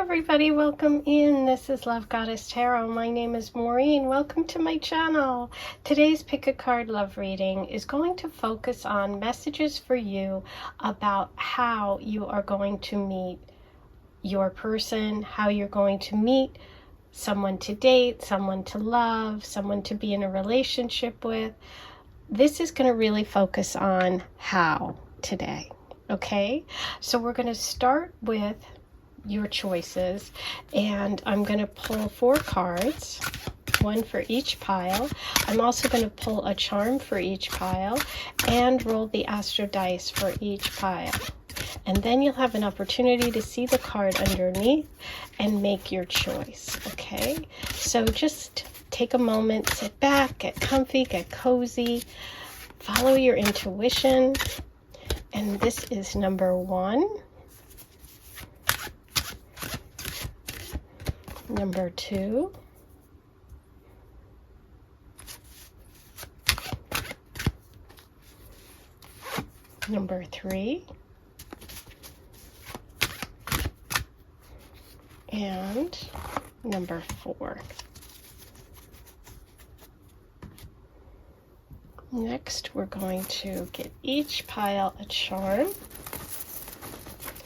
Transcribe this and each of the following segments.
everybody, welcome in. This is Love Goddess Tarot. My name is Maureen. Welcome to my channel. Today's pick a card love reading is going to focus on messages for you about how you are going to meet your person, how you're going to meet someone to date, someone to love, someone to be in a relationship with. This is going to really focus on how today. Okay, so we're going to start with your choices, and I'm going to pull 4 cards, one for each pile. I'm also going to pull a charm for each pile and roll the astro dice for each pile, and then you'll have an opportunity to see the card underneath and make your choice. Okay, so just take a moment, sit back, get comfy, get cozy, follow your intuition. And this is number 1, number 2, number 3, and number 4. Next, we're going to get each pile a charm.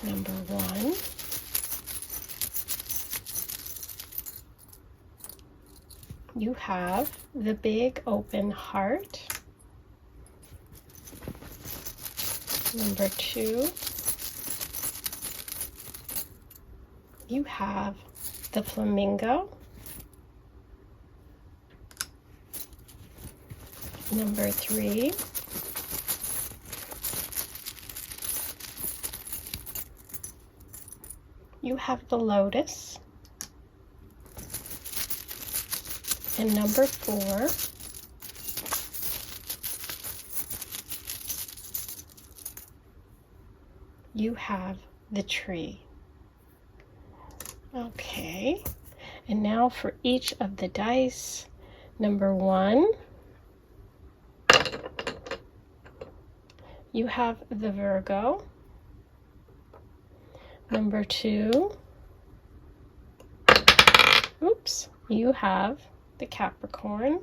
Number 1, you have the big open heart. Number 2, you have the flamingo. Number 3, you have the lotus. And number 4, you have the tree. Okay, and now for each of the dice. Number 1, you have the Virgo. Number 2, oops, you have the Capricorn.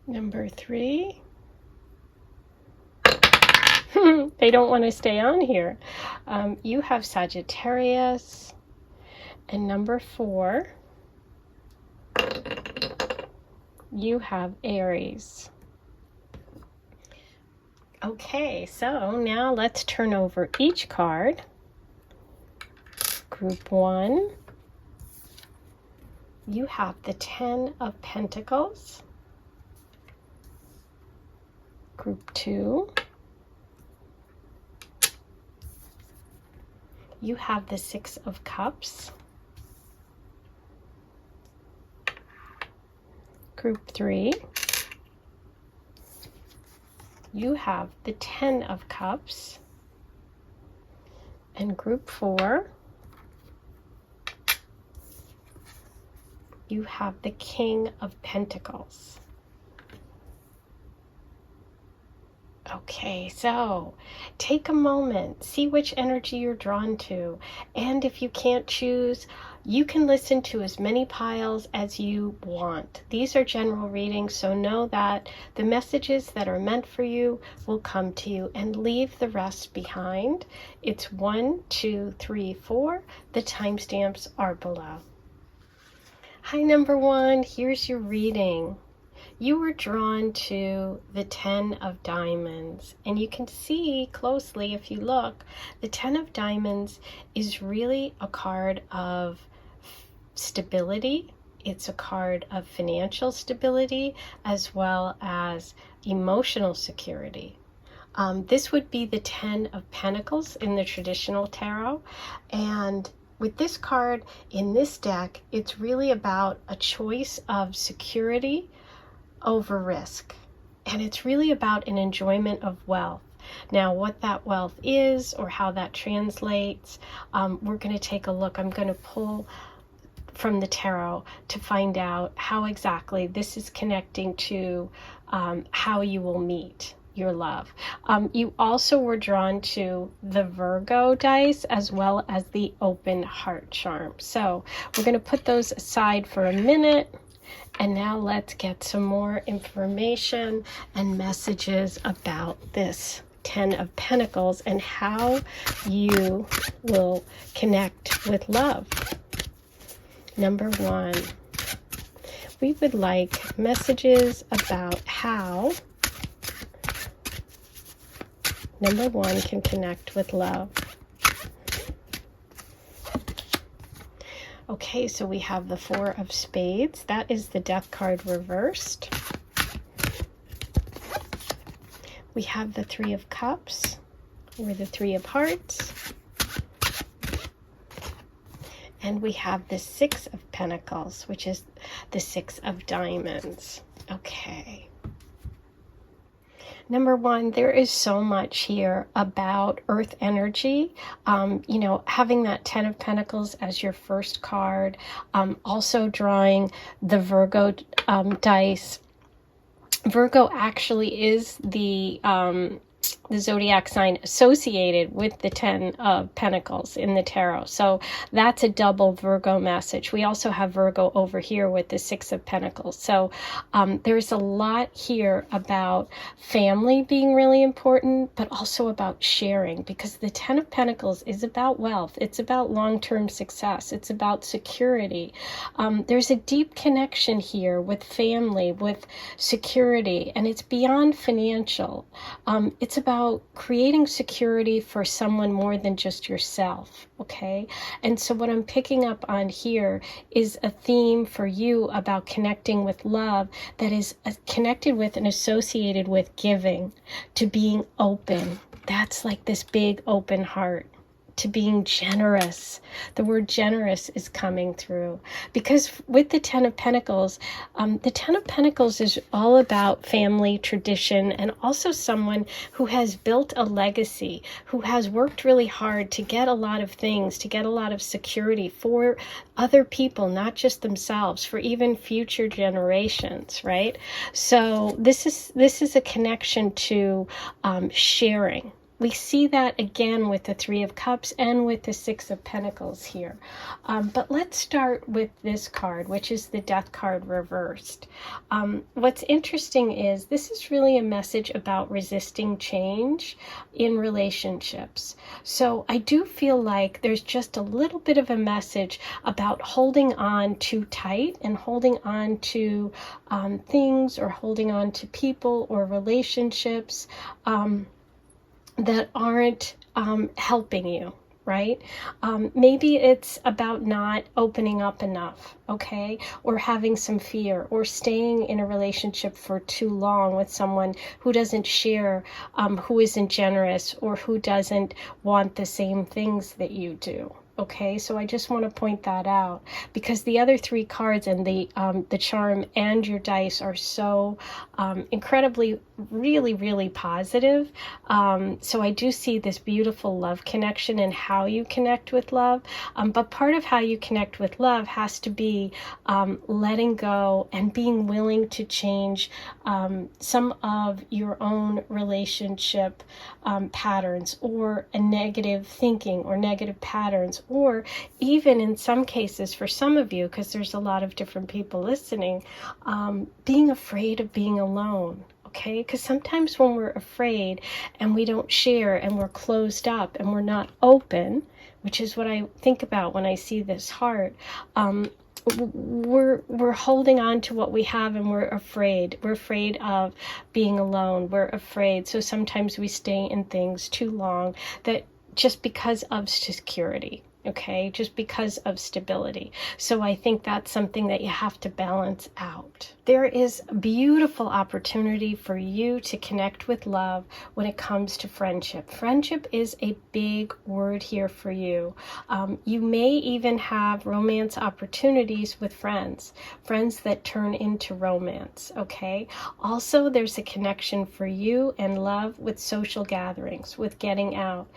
Number 3, they don't want to stay on here. You have Sagittarius. And number 4, you have Aries. Okay, so now let's turn over each card. Group 1, you have the 10 of Pentacles. Group 2, you have the 6 of Cups. Group 3, you have the 10 of Cups. And group 4, you have the King of Pentacles. Okay, so take a moment, see which energy you're drawn to, and if you can't choose, you can listen to as many piles as you want. These are general readings, so know that the messages that are meant for you will come to you, and leave the rest behind. It's 1, 2, 3, 4. The timestamps are below. Hi, number 1, here's your reading. You were drawn to the 10 of Diamonds, and you can see closely if you look, the 10 of Diamonds is really a card of stability. It's a card of financial stability as well as emotional security. This would be the 10 of Pentacles in the traditional tarot, and with this card in this deck, it's really about a choice of security over risk, and it's really about an enjoyment of wealth. Now, what that wealth is or how that translates, we're going to take a look. I'm going to pull from the tarot to find out how exactly this is connecting to how you will meet your love. You also were drawn to the Virgo dice as well as the open heart charm. So we're going to put those aside for a minute. And now let's get some more information and messages about this Ten of Pentacles and how you will connect with love. Number one, we would like messages about how number one can connect with love. Okay, so we have the Four of Spades. That is the Death card reversed. We have the Three of Cups, or the Three of Hearts. And we have the Six of Pentacles, which is the Six of Diamonds. Okay. Number one, there is so much here about earth energy, you know, having that Ten of Pentacles as your first card, also drawing the Virgo dice. Virgo actually is the zodiac sign associated with the Ten of Pentacles in the tarot. So that's a double Virgo message. We also have Virgo over here with the Six of Pentacles. So there's a lot here about family being really important, but also about sharing, because the Ten of Pentacles is about wealth. It's about long-term success. It's about security. There's a deep connection here with family, with security, and it's beyond financial. It's about creating security for someone more than just yourself, okay? And so what I'm picking up on here is a theme for you about connecting with love that is connected with and associated with giving, to being open. That's like this big open heart. To being generous. The word generous is coming through, because with the Ten of Pentacles is all about family, tradition, and also someone who has built a legacy, who has worked really hard to get a lot of things, to get a lot of security for other people, not just themselves, for even future generations, right? So this is a connection to sharing. We see that again with the Three of Cups and with the Six of Pentacles here. But let's start with this card, which is the Death card reversed. What's interesting is this is really a message about resisting change in relationships. So I do feel like there's just a little bit of a message about holding on too tight and holding on to things, or holding on to people or relationships that aren't helping you, right? Maybe it's about not opening up enough, okay? Or having some fear, or staying in a relationship for too long with someone who doesn't share, who isn't generous, or who doesn't want the same things that you do. Okay, so I just want to point that out, because the other three cards and the charm and your dice are so incredibly, really, really positive. So I do see this beautiful love connection and how you connect with love. But part of how you connect with love has to be letting go and being willing to change some of your own relationship patterns, or a negative thinking or negative patterns, or even in some cases for some of you, because there's a lot of different people listening, being afraid of being alone. Okay, because sometimes when we're afraid and we don't share and we're closed up and we're not open, which is what I think about when I see this heart, we're holding on to what we have, and we're afraid. We're afraid of being alone. We're afraid. So sometimes we stay in things too long, that just because of security. Okay, just because of stability. So I think that's something that you have to balance out. There is a beautiful opportunity for you to connect with love when it comes to friendship. Friendship is a big word here for you. You may even have romance opportunities with friends that turn into romance, okay? Also, there's a connection for you and love with social gatherings, with getting out,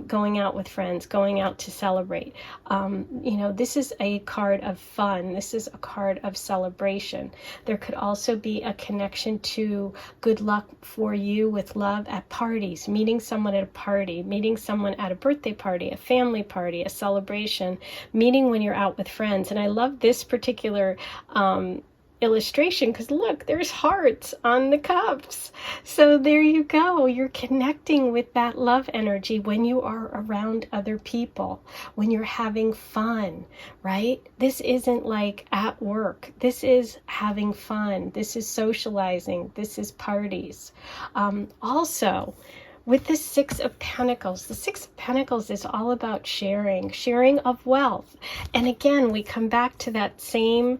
going out with friends, going out to celebrate celebrate. You know, this is a card of fun. This is a card of celebration. There could also be a connection to good luck for you with love at parties, meeting someone at a party, meeting someone at a birthday party, a family party, a celebration, meeting when you're out with friends. And I love this particular illustration because look, there's hearts on the cups. So there you go. You're connecting with that love energy when you are around other people, when you're having fun, right? This isn't like at work. This is having fun. This is socializing. This is parties. Also, with the Six of Pentacles, the Six of Pentacles is all about sharing of wealth. And again, we come back to that same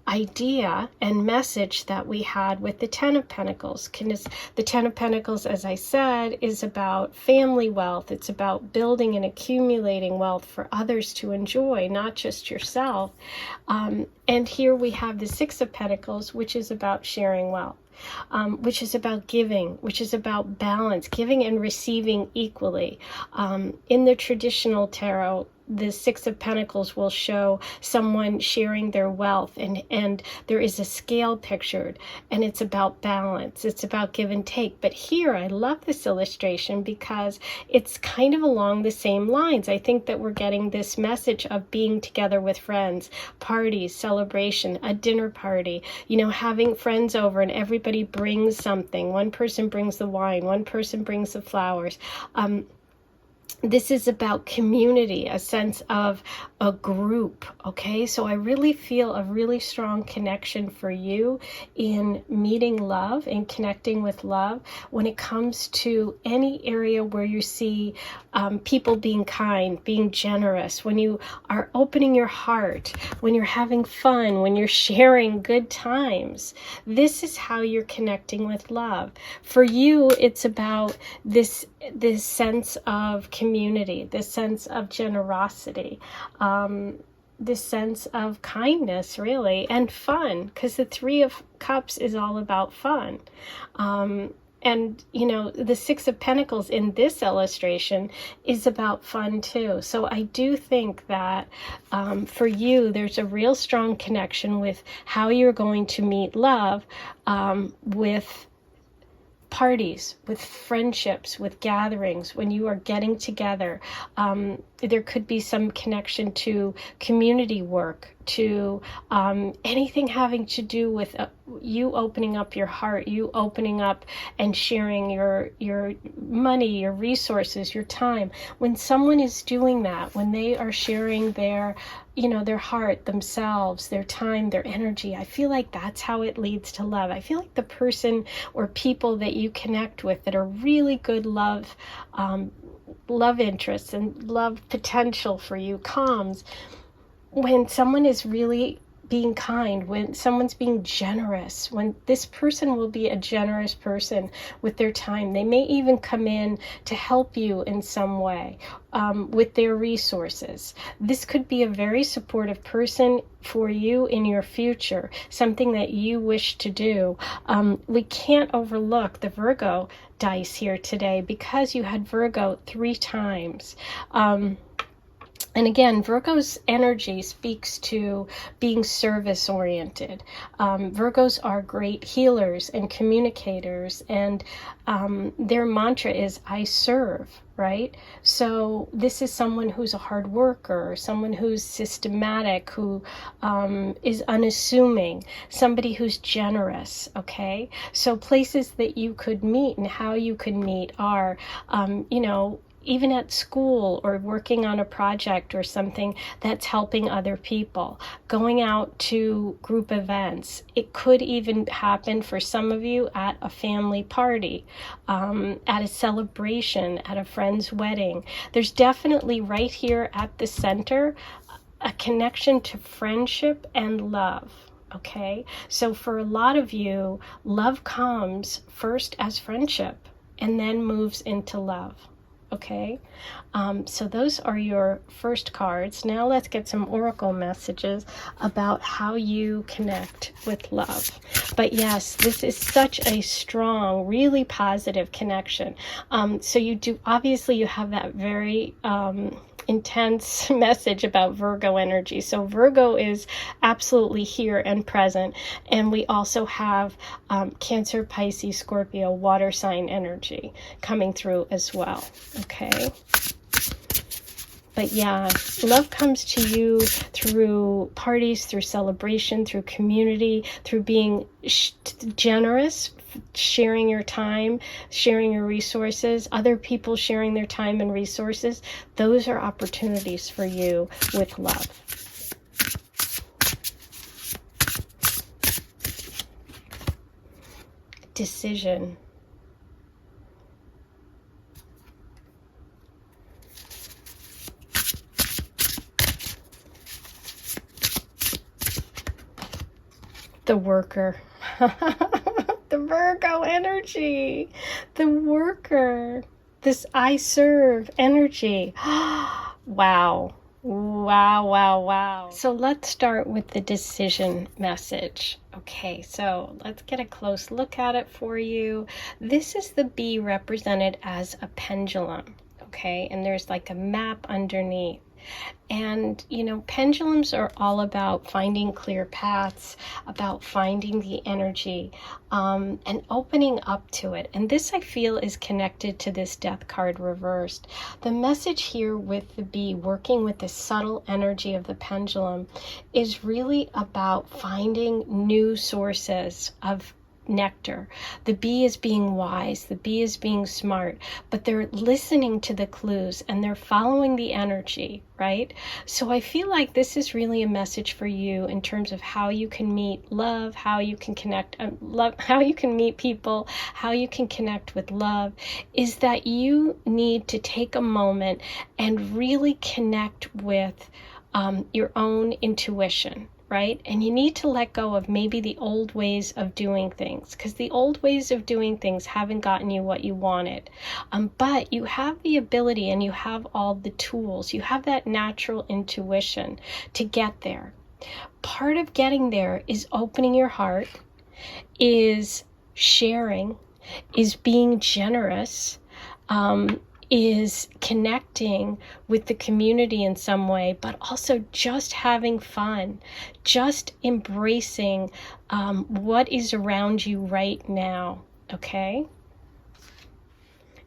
idea and message that we had with the Ten of Pentacles. The Ten of Pentacles, as I said, is about family wealth. It's about building and accumulating wealth for others to enjoy, not just yourself. And here we have the Six of Pentacles, which is about sharing wealth. Which is about giving, which is about balance, giving and receiving equally. In the traditional tarot, the Six of Pentacles will show someone sharing their wealth, and there is a scale pictured, and it's about balance. It's about give and take. But here, I love this illustration because it's kind of along the same lines. I think that we're getting this message of being together with friends, parties, celebration, a dinner party, you know, having friends over and everybody brings something. One person brings the wine, one person brings the flowers. This is about community, a sense of a group, okay? So I really feel a really strong connection for you in meeting love and connecting with love when it comes to any area where you see people being kind, being generous, when you are opening your heart, when you're having fun, when you're sharing good times. This is how you're connecting with love. For you, it's about this sense of community, this sense of generosity, this sense of kindness, really, and fun, because the Three of Cups is all about fun. And, you know, the Six of Pentacles in this illustration is about fun too. So I do think that for you, there's a real strong connection with how you're going to meet love with parties, with friendships, with gatherings, when you are getting together. There could be some connection to community work, to anything having to do with you opening up your heart, you opening up and sharing your money, your resources, your time. When someone is doing that, when they are sharing their, you know, their heart, themselves, their time, their energy, I feel like that's how it leads to love. I feel like the person or people that you connect with that are really good love interests and love potential for you comes when someone is really being kind, when someone's being generous, when this person will be a generous person with their time. They may even come in to help you in some way with their resources. This could be a very supportive person for you in your future, something that you wish to do. We can't overlook the Virgo dice here today because you had Virgo 3 times. And again, Virgo's energy speaks to being service-oriented. Virgos are great healers and communicators, and their mantra is, I serve, right? So this is someone who's a hard worker, someone who's systematic, who is unassuming, somebody who's generous, okay? So places that you could meet and how you could meet are, you know, even at school or working on a project or something that's helping other people, going out to group events. It could even happen for some of you at a family party, at a celebration, at a friend's wedding. There's definitely right here at the center a connection to friendship and love. Okay, so for a lot of you, love comes first as friendship and then moves into love. Okay, so those are your first cards. Now let's get some oracle messages about how you connect with love. But yes, this is such a strong, really positive connection. So you do, obviously you have that very intense message about Virgo energy. So Virgo is absolutely here and present. And we also have Cancer, Pisces, Scorpio, water sign energy coming through as well. Okay. But yeah, love comes to you through parties, through celebration, through community, through being generous, sharing your time, sharing your resources, other people sharing their time and resources. Those are opportunities for you with love. Decision. The worker. The Virgo energy. The worker. This I serve energy. Wow. Wow, wow, wow. So let's start with the decision message. Okay, so let's get a close look at it for you. This is the bee represented as a pendulum. Okay, and there's like a map underneath. And, you know, pendulums are all about finding clear paths, about finding the energy, and opening up to it. And this, I feel, is connected to this death card reversed. The message here with the bee working with the subtle energy of the pendulum is really about finding new sources of nectar. The bee is being wise, the bee is being smart, but they're listening to the clues and they're following the energy, right? So I feel like this is really a message for you in terms of how you can meet love, how you can connect, how you can meet people, how you can connect with love, is that you need to take a moment and really connect with your own intuition. Right? And you need to let go of maybe the old ways of doing things, because the old ways of doing things haven't gotten you what you wanted. But you have the ability and you have all the tools. You have that natural intuition to get there. Part of getting there is opening your heart, is sharing, is being generous, is connecting with the community in some way, but also just having fun, just embracing what is around you right now, okay?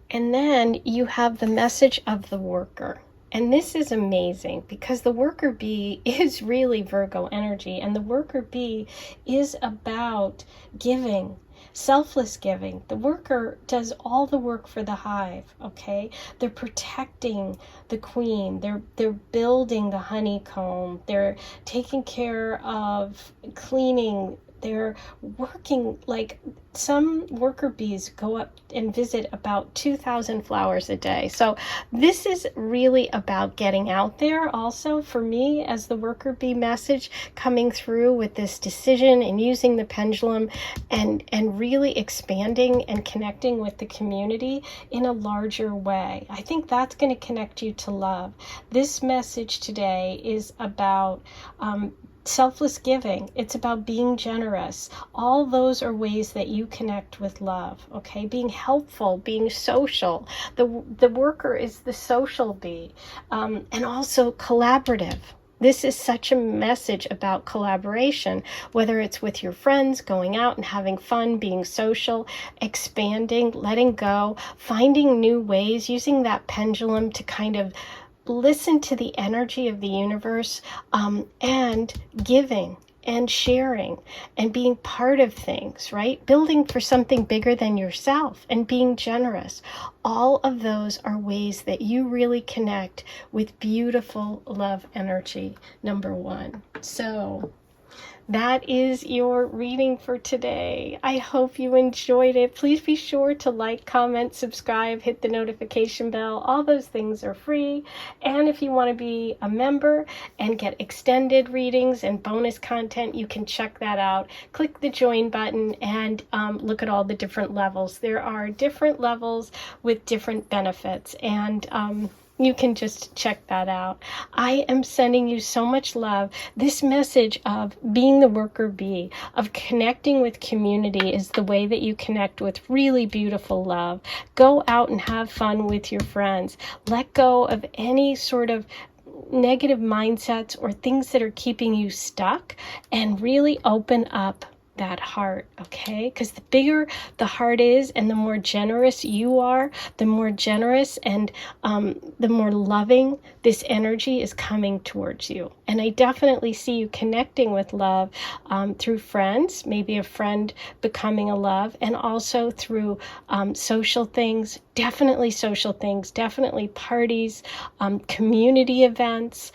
And then you have the message of the worker. And this is amazing because the worker bee is really Virgo energy, and the worker bee is about giving, selfless giving. The worker does all the work for the hive, okay? They're protecting the queen. They're building the honeycomb. They're taking care of cleaning. They're working, like some worker bees go up and visit about 2,000 flowers a day. So this is really about getting out there also for me as the worker bee message coming through with this decision and using the pendulum and really expanding and connecting with the community in a larger way. I think that's going to connect you to love. This message today is about selfless giving. It's about being generous. All those are ways that you connect with love, okay? Being helpful, being social. The worker is the social bee, and also collaborative. This is such a message about collaboration, whether it's with your friends, going out and having fun, being social, expanding, letting go, finding new ways, using that pendulum to kind of listen to the energy of the universe, and giving and sharing and being part of things, right? Building for something bigger than yourself and being generous. All of those are ways that you really connect with beautiful love energy, number one. So that is your reading for today. I hope you enjoyed it. Please be sure to like, comment, subscribe, hit the notification bell. All those things are free. And if you want to be a member and get extended readings and bonus content, you can check that out. Click the join button and look at all the different levels. There are different levels with different benefits. And You can just check that out. I am sending you so much love. This message of being the worker bee, of connecting with community, is the way that you connect with really beautiful love. Go out and have fun with your friends. Let go of any sort of negative mindsets or things that are keeping you stuck, and really open up that heart, okay? Because the bigger the heart is and the more generous you are, the more generous and the more loving this energy is coming towards you. And I definitely see you connecting with love through friends, maybe a friend becoming a love, and also through social things, definitely parties, community events.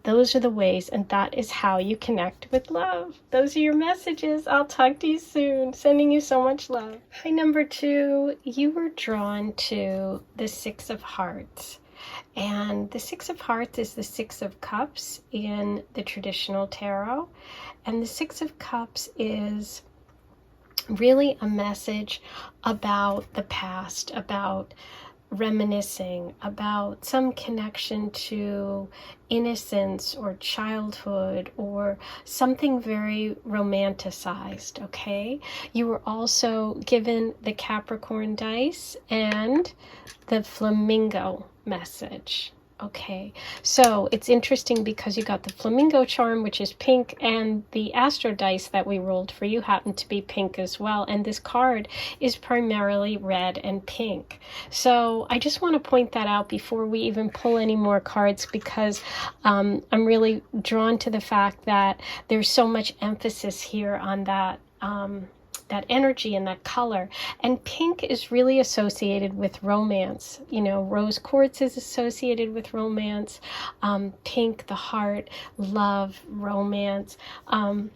Those are the ways, and that is how you connect with love. Those are your messages. I'll talk to you soon. Sending you so much love. Hi, number 2. You were drawn to the 6 of Hearts. And the 6 of Hearts is the 6 of Cups in the traditional tarot. And the 6 of Cups is really a message about the past, about reminiscing, about some connection to innocence or childhood or something very romanticized, okay? You were also given the Capricorn dice and the flamingo message. Okay, so it's interesting because you got the flamingo charm, which is pink, and the astro dice that we rolled for you happened to be pink as well. And this card is primarily red and pink. So I just want to point that out before we even pull any more cards, because I'm really drawn to the fact that there's so much emphasis here on that that energy and that color. And pink is really associated with romance. You know, rose quartz is associated with romance. Pink, the heart, love, romance. And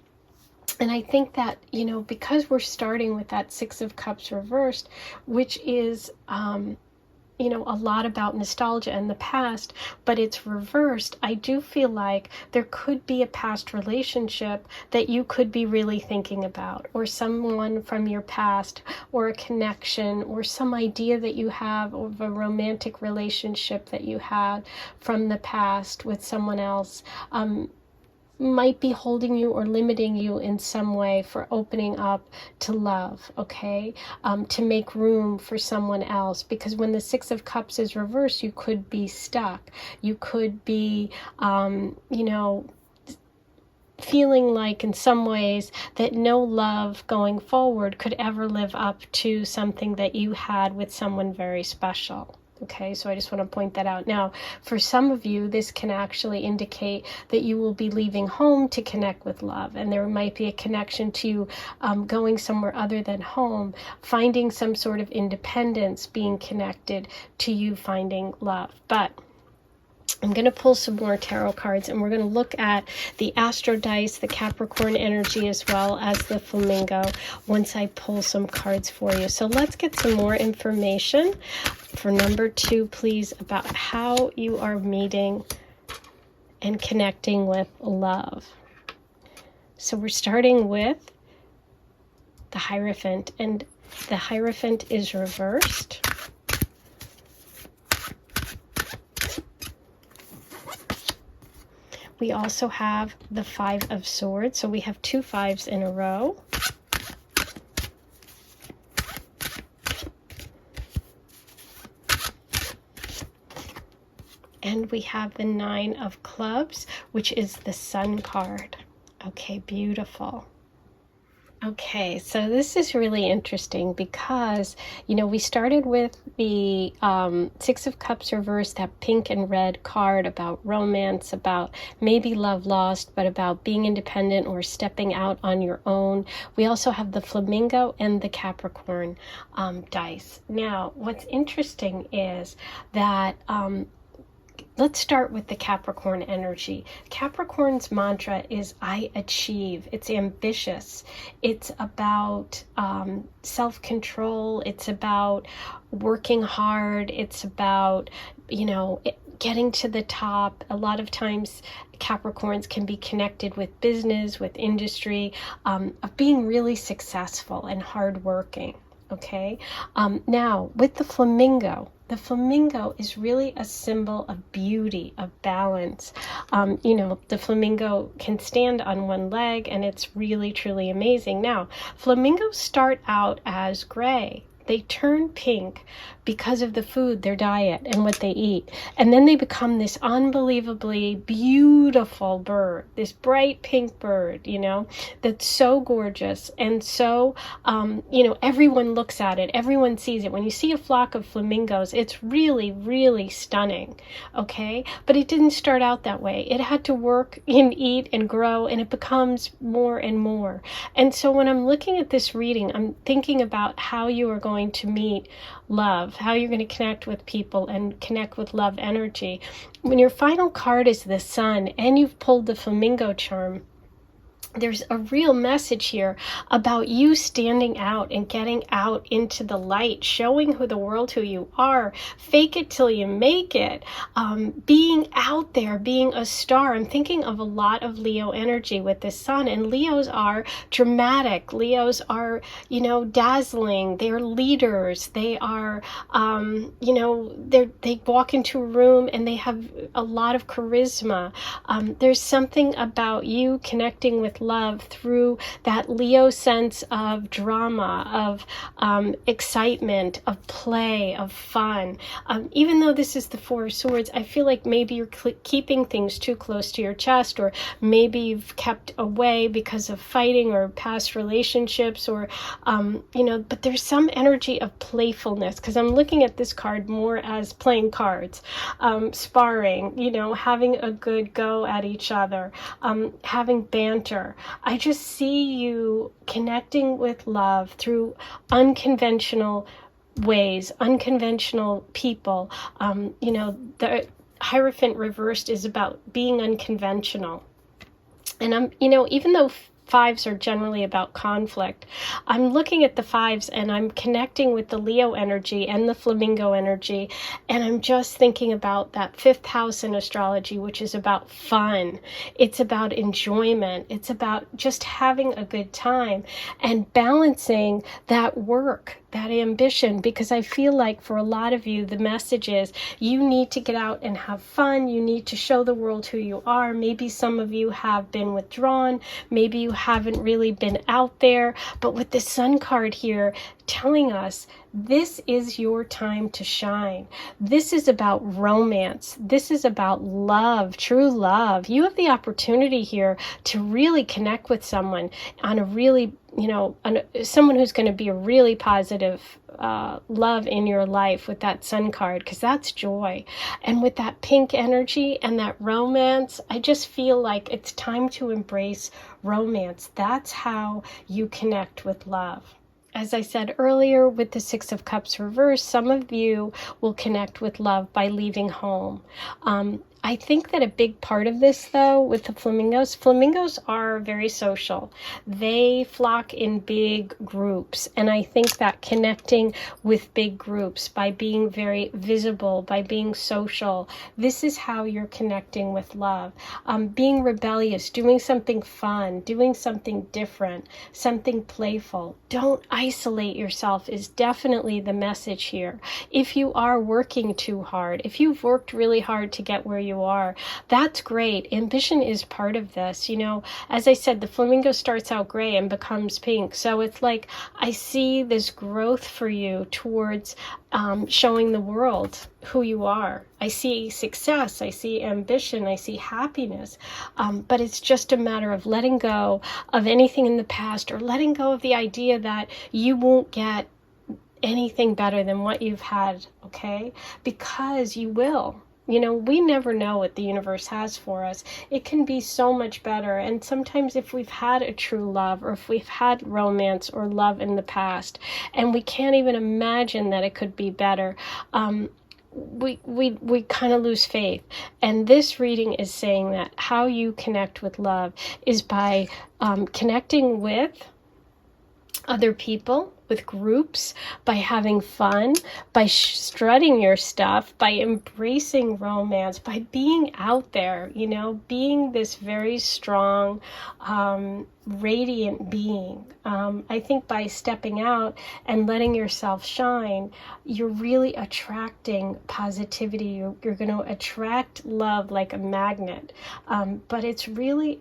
I think that, you know, because we're starting with that 6 of Cups reversed, which is, you know, a lot about nostalgia and the past, but it's reversed, I do feel like there could be a past relationship that you could be really thinking about, or someone from your past, or a connection, or some idea that you have of a romantic relationship that you had from the past with someone else. Might be holding you or limiting you in some way for opening up to love, okay? To make room for someone else. Because when the 6 of Cups is reversed, you could be stuck. You could be, you know, feeling like in some ways that no love going forward could ever live up to something that you had with someone very special. Okay, so I just want to point that out. Now, for some of you, this can actually indicate that you will be leaving home to connect with love, and there might be a connection to going somewhere other than home, finding some sort of independence, being connected to you finding love. But I'm going to pull some more tarot cards, and we're going to look at the astro dice, the Capricorn energy, as well as the flamingo once I pull some cards for you. So let's get some more information for number 2, please, about how you are meeting and connecting with love. So we're starting with the Hierophant, and the Hierophant is reversed. We also have the 5 of Swords, so we have 2 5s in a row. And we have the 9 of Clubs, which is the Sun card. Okay, beautiful. Okay, so this is really interesting because, you know, we started with the 6 of Cups reversed, that pink and red card about romance, about maybe love lost, but about being independent or stepping out on your own. We also have the flamingo and the Capricorn dice. Now, what's interesting is that let's start with the Capricorn energy. Capricorn's mantra is I achieve. It's ambitious. It's about self-control. It's about working hard. It's about, you know, getting to the top. A lot of times Capricorns can be connected with business, with industry, of being really successful and hardworking. Okay. Now with the flamingo, The flamingo is really a symbol of beauty, of balance. The flamingo can stand on one leg, and it's really, truly amazing. Now, flamingos start out as gray. They turn pink because of the food, their diet, and what they eat. And then they become this unbelievably beautiful bird, this bright pink bird, that's so gorgeous. And so, everyone looks at it, everyone sees it. When you see a flock of flamingos, it's really, really stunning, okay? But it didn't start out that way. It had to work and eat and grow, and it becomes more and more. And so when I'm looking at this reading, I'm thinking about how you are going to meet love, how you're going to connect with people and connect with love energy. When your final card is the Sun and you've pulled the flamingo charm, there's a real message here about you standing out and getting out into the light, showing the world who you are. Fake it till you make it. Being out there, being a star. I'm thinking of a lot of Leo energy with the Sun, and Leos are dramatic. Leos are, dazzling. They're leaders. They are, they walk into a room and they have a lot of charisma. There's something about you connecting with love through that Leo sense of drama, of excitement, of play, of fun. Even though this is the Four of Swords, I feel like maybe you're keeping things too close to your chest, or maybe you've kept away because of fighting or past relationships, or, but there's some energy of playfulness, because I'm looking at this card more as playing cards, sparring, having a good go at each other, having banter. I just see you connecting with love through unconventional ways, unconventional people. The Hierophant reversed is about being unconventional. And even though fives are generally about conflict, I'm looking at the fives and I'm connecting with the Leo energy and the flamingo energy, and I'm just thinking about that fifth house in astrology, which is about fun. It's about enjoyment. It's about just having a good time and balancing that work, that ambition, because I feel like for a lot of you, the message is you need to get out and have fun. You need to show the world who you are. Maybe some of you have been withdrawn. Maybe you haven't really been out there. But with the Sun card here telling us this is your time to shine. This is about romance. This is about love, true love. You have the opportunity here to really connect with someone on a really, someone who's going to be a really positive love in your life with that Sun card, because that's joy. And with that pink energy and that romance, I just feel like it's time to embrace romance. That's how you connect with love. As I said earlier, with the Six of Cups reversed, some of you will connect with love by leaving home. I think that a big part of this, though, with the flamingos are very social. They flock in big groups, and I think that connecting with big groups by being very visible, by being social, this is how you're connecting with love. Being rebellious, doing something fun, doing something different, something playful. Don't isolate yourself is definitely the message here. If you are working too hard, if you've worked really hard to get where you are, that's great. Ambition is part of this. As I said, the flamingo starts out gray and becomes pink. So it's like I see this growth for you towards showing the world who you are. I see success, I see ambition, I see happiness, but it's just a matter of letting go of anything in the past, or letting go of the idea that you won't get anything better than what you've had, okay? Because you will. We never know what the universe has for us. It can be so much better. And sometimes if we've had a true love, or if we've had romance or love in the past, and we can't even imagine that it could be better, we kind of lose faith. And this reading is saying that how you connect with love is by connecting with other people, with groups, by having fun, by strutting your stuff, by embracing romance, by being out there, you know, being this very strong, radiant being. I think by stepping out and letting yourself shine, you're really attracting positivity. You're going to attract love like a magnet. But it's really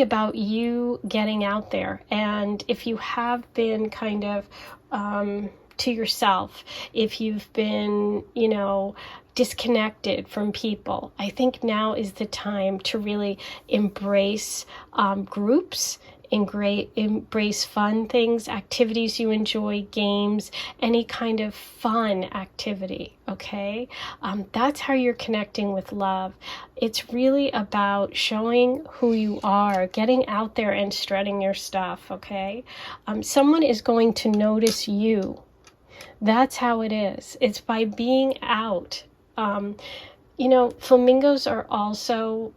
about you getting out there. And if you have been kind of to yourself, if you've been, you know, disconnected from people, I think now is the time to really embrace groups, embrace fun things, activities you enjoy, games, any kind of fun activity, okay? That's how you're connecting with love. It's really about showing who you are, getting out there and strutting your stuff, okay? Someone is going to notice you. That's how it is. It's by being out. You know, flamingos are also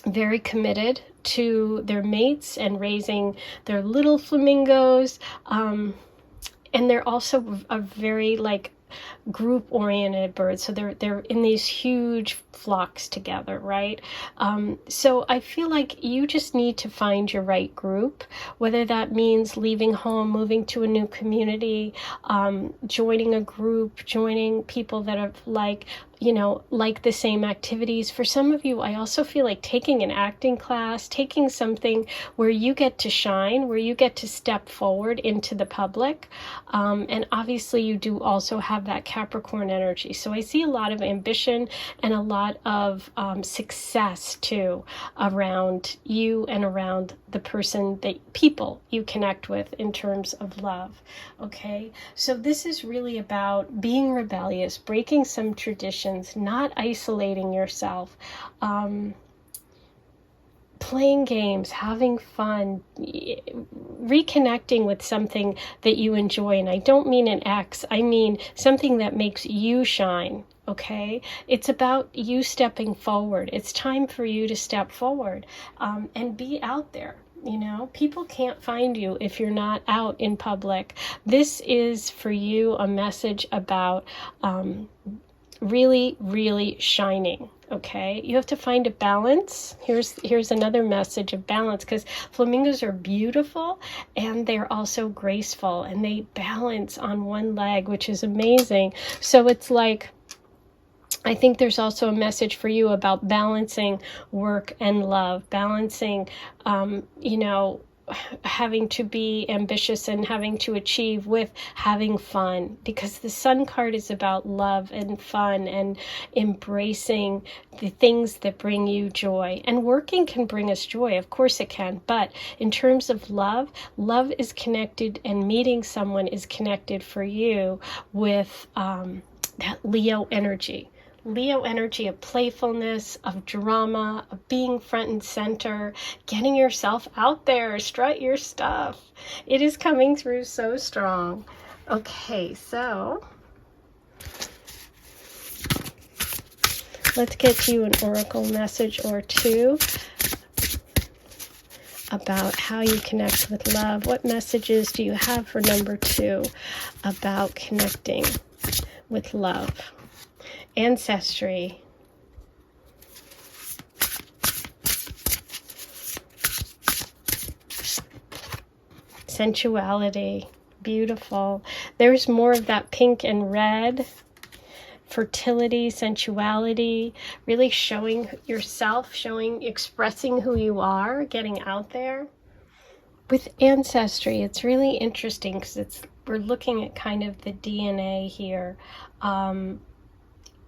very committed to their mates and raising their little flamingos. And they're also a very like group-oriented birds, so they're in these huge flocks together, right? So I feel like you just need to find your right group, whether that means leaving home, moving to a new community, joining a group, joining people that are like, you know, like the same activities. For some of you, I also feel like taking an acting class, taking something where you get to shine, where you get to step forward into the public. And obviously you do also have that Capricorn energy. So I see a lot of ambition and a lot of success too around you and around the people you connect with in terms of love. Okay, so this is really about being rebellious, breaking some traditions, not isolating yourself, playing games, having fun, reconnecting with something that you enjoy. And I don't mean an ex, I mean something that makes you shine. Okay, it's about you stepping forward. It's time for you to step forward and be out there. You know, people can't find you if you're not out in public. This is for you a message about really, really shining. Okay, you have to find a balance. Here's another message of balance, because flamingos are beautiful and they're also graceful and they balance on one leg, which is amazing. So it's like, I think there's also a message for you about balancing work and love, balancing, you know, having to be ambitious and having to achieve with having fun, because the Sun card is about love and fun and embracing the things that bring you joy. And working can bring us joy, of course it can, but in terms of love, love is connected, and meeting someone is connected for you with that Leo energy. Leo energy of playfulness, of drama, of being front and center, getting yourself out there, strut your stuff. It is coming through so strong. Okay, so let's get you an oracle message or two about how you connect with love. What messages do you have for number 2 about connecting with love? Ancestry. Sensuality. Beautiful. There's more of that pink and red. Fertility, sensuality, really showing yourself, expressing who you are, getting out there. With ancestry, it's really interesting because we're looking at kind of the DNA here.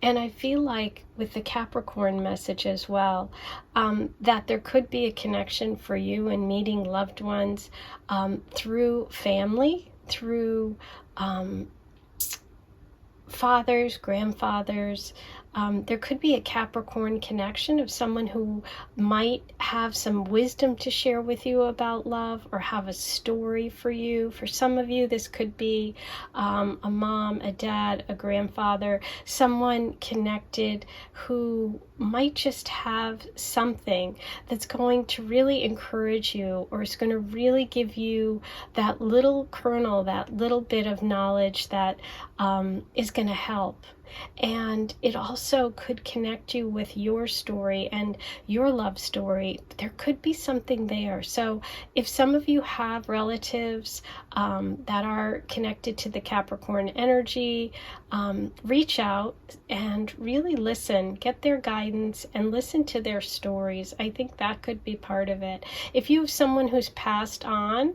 And I feel like with the Capricorn message as well, that there could be a connection for you in meeting loved ones through family, through fathers, grandfathers. There could be a Capricorn connection of someone who might have some wisdom to share with you about love, or have a story for you. For some of you, this could be a mom, a dad, a grandfather, someone connected who might just have something that's going to really encourage you, or is going to really give you that little kernel, that little bit of knowledge that is going to help. And it also could connect you with your story and your love story. There could be something there. So if some of you have relatives that are connected to the Capricorn energy, reach out and really listen, get their guidance and listen to their stories. I think that could be part of it. If you have someone who's passed on,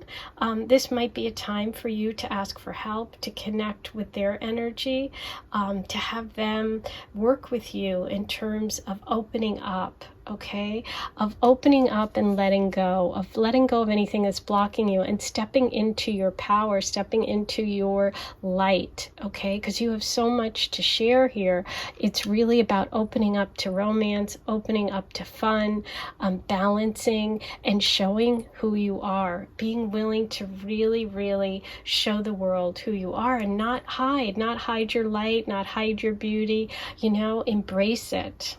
this might be a time for you to ask for help, to connect with their energy, to have them work with you in terms of opening up, okay? Of opening up and letting go of anything that's blocking you and stepping into your power, stepping into your light, okay? Because you have so much to share here. It's really about opening up to romance, opening up to fun, balancing and showing who you are, being willing to really, really show the world who you are and not hide your light, not hide your beauty, embrace it.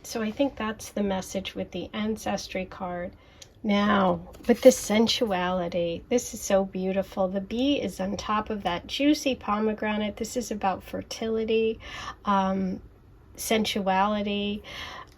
So I think that's the message with the Ancestry card. Now, with the sensuality, this is so beautiful. The bee is on top of that juicy pomegranate. This is about fertility, sensuality.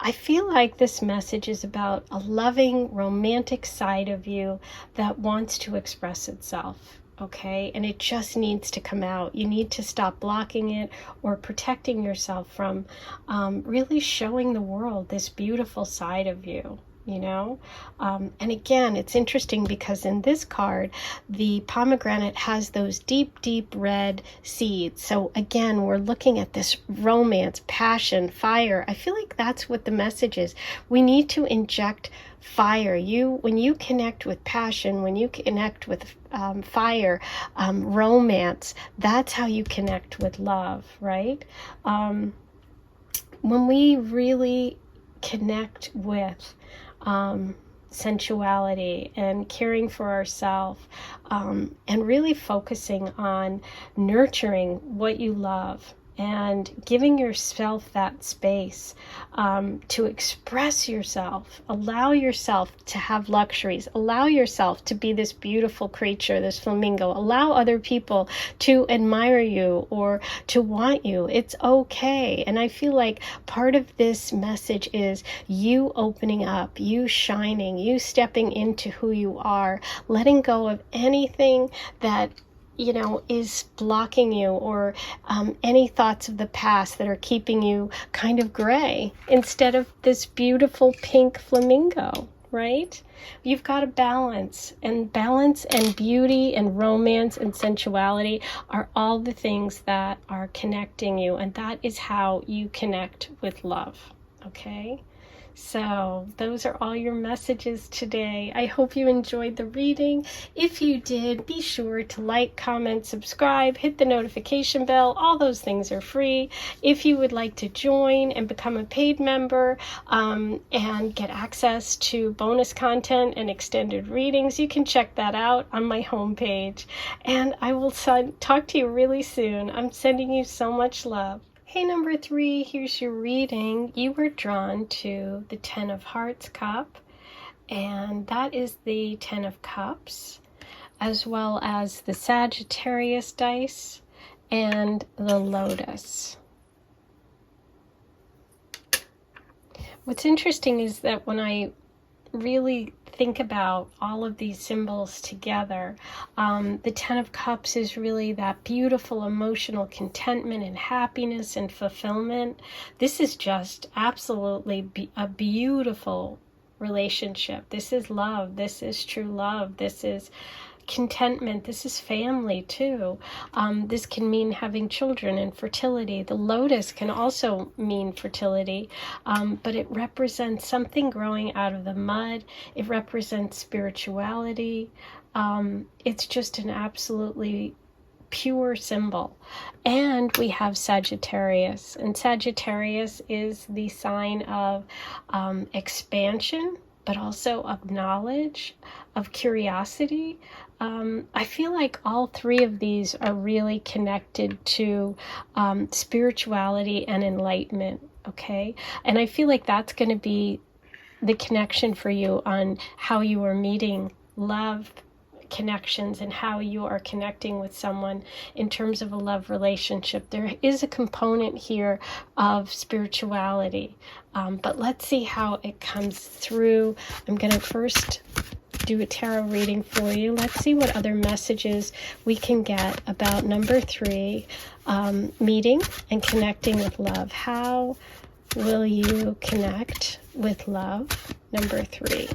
I feel like this message is about a loving, romantic side of you that wants to express itself. Okay, and it just needs to come out. You need to stop blocking it or protecting yourself from really showing the world this beautiful side of you, And again, it's interesting because in this card, the pomegranate has those deep, deep red seeds. So again, we're looking at this romance, passion, fire. I feel like that's what the message is. We need to inject fire. When you connect with passion, when you connect with fire, romance, that's how you connect with love, right? When we really connect with sensuality and caring for ourselves, and really focusing on nurturing what you love and giving yourself that space to express yourself, allow yourself to have luxuries, allow yourself to be this beautiful creature, this flamingo, allow other people to admire you or to want you. It's okay. And I feel like part of this message is you opening up, you shining, you stepping into who you are, letting go of anything that is blocking you, or any thoughts of the past that are keeping you kind of gray instead of this beautiful pink flamingo, right? You've got to balance and beauty and romance and sensuality are all the things that are connecting you, and that is how you connect with love, okay? So those are all your messages today. I hope you enjoyed the reading. If you did, be sure to like, comment, subscribe, hit the notification bell. All those things are free. If you would like to join and become a paid member and get access to bonus content and extended readings, you can check that out on my homepage. And I will talk to you really soon. I'm sending you so much love. Hey, number 3, here's your reading. You were drawn to the 10 of Hearts cup, and that is the 10 of Cups, as well as the Sagittarius dice and the Lotus. What's interesting is that when I really think about all of these symbols together, the 10 of Cups is really that beautiful emotional contentment and happiness and fulfillment. This is just absolutely a beautiful relationship. This is love. This is true love. This is contentment. This is family too. This can mean having children and fertility. The lotus can also mean fertility, but it represents something growing out of the mud. It represents spirituality. It's just an absolutely pure symbol. And we have Sagittarius, and Sagittarius is the sign of expansion, but also of knowledge, of curiosity. I feel like all 3 of these are really connected to spirituality and enlightenment. okay? And I feel like that's going to be the connection for you on how you are meeting love connections and how you are connecting with someone in terms of a love relationship. There is a component here of spirituality, but let's see how it comes through. I'm going to first do a tarot reading for you. Let's see what other messages we can get about number 3, meeting and connecting with love. How will you connect with love? Number 3.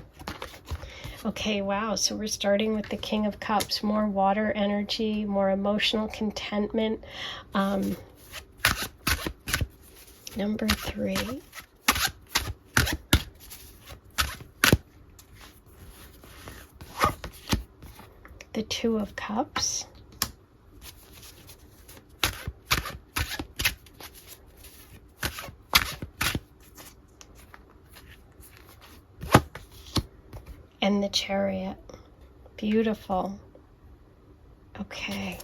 Okay, wow, so we're starting with the King of Cups, more water energy, more emotional contentment. Number 3. The Two of Cups. And the Chariot. Beautiful. Okay.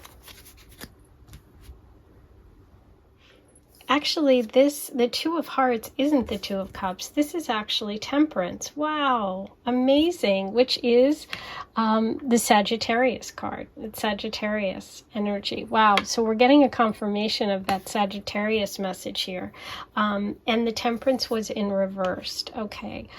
Actually, the Two of Hearts isn't the Two of Cups. This is actually Temperance. Wow. Amazing. Which is the Sagittarius card. It's Sagittarius energy. Wow. So we're getting a confirmation of that Sagittarius message here. And the Temperance was in reversed. Okay.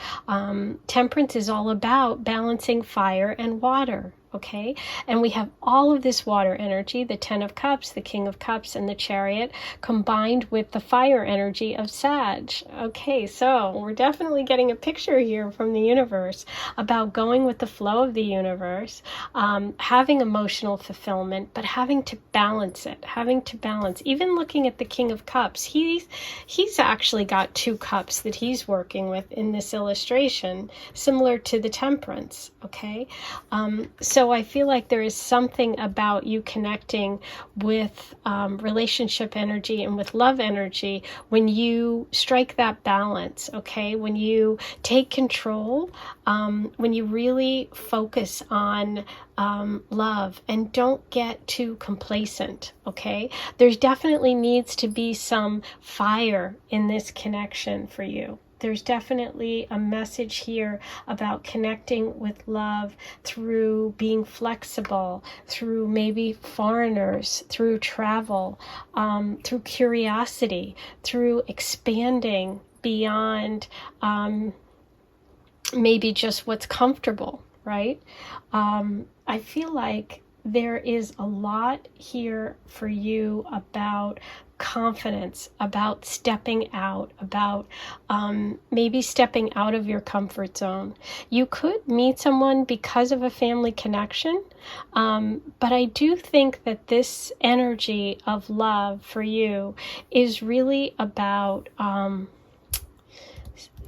Temperance is all about balancing fire and water. Okay, and we have all of this water energy, the 10 of Cups, the King of Cups, and the Chariot, combined with the fire energy of Sag. Okay, so we're definitely getting a picture here from the universe about going with the flow of the universe, having emotional fulfillment, but having to balance it, Even looking at the King of Cups, he's actually got 2 cups that he's working with in this illustration, similar to the Temperance, okay? So I feel like there is something about you connecting with relationship energy and with love energy when you strike that balance, okay? When you take control, when you really focus on love and don't get too complacent, okay? There's definitely needs to be some fire in this connection for you. There's definitely a message here about connecting with love through being flexible, through maybe foreigners, through travel, through curiosity, through expanding beyond maybe just what's comfortable, right? I feel like there is a lot here for you about confidence, about stepping out, about maybe stepping out of your comfort zone. You could meet someone because of a family connection, but I do think that this energy of love for you is really about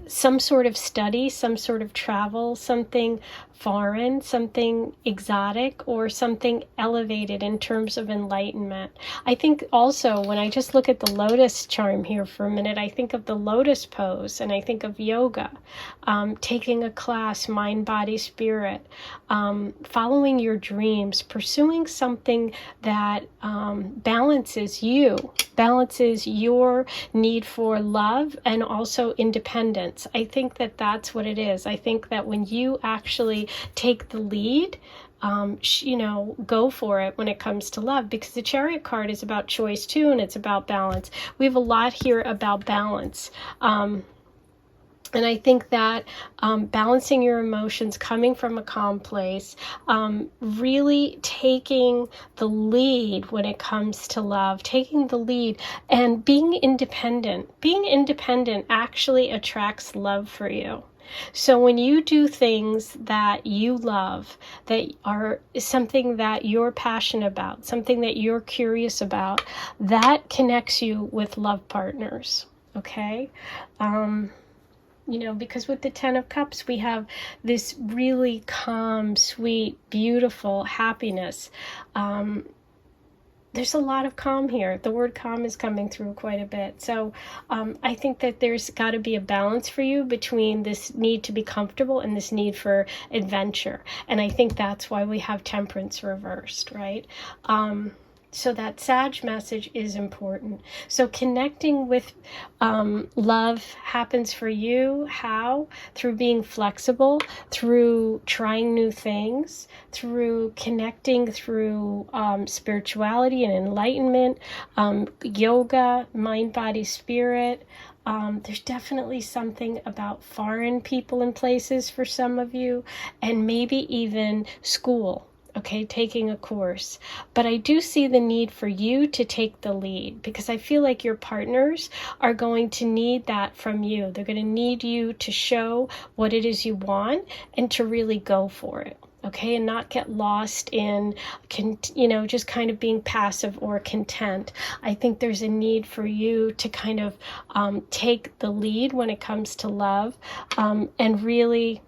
some sort of study, some sort of travel, something foreign, something exotic, or something elevated in terms of enlightenment. I think also when I just look at the lotus charm here for a minute, I think of the lotus pose and I think of yoga, taking a class, mind, body, spirit, following your dreams, pursuing something that balances your need for love and also independence. I think that that's what it is. I think that when you actually take the lead, go for it when it comes to love, because the Chariot card is about choice too, and it's about balance. We have a lot here about balance. And I think that balancing your emotions, coming from a calm place, really taking the lead when it comes to love, taking the lead and being independent. Being independent actually attracts love for you. So when you do things that you love, that are something that you're passionate about, something that you're curious about, that connects you with love partners, okay? Because with the 10 of Cups, we have this really calm, sweet, beautiful happiness. There's a lot of calm here. The word calm is coming through quite a bit. So I think that there's got to be a balance for you between this need to be comfortable and this need for adventure. And I think that's why we have Temperance reversed, right? So that Sag message is important. So connecting with love happens for you. How? Through being flexible, through trying new things, through connecting through spirituality and enlightenment, yoga, mind, body, spirit. There's definitely something about foreign people and places for some of you, and maybe even school. Okay, taking a course. But I do see the need for you to take the lead, because I feel like your partners are going to need that from you. They're going to need you to show what it is you want and to really go for it. Okay, and not get lost in, just kind of being passive or content. I think there's a need for you to kind of take the lead when it comes to love, and really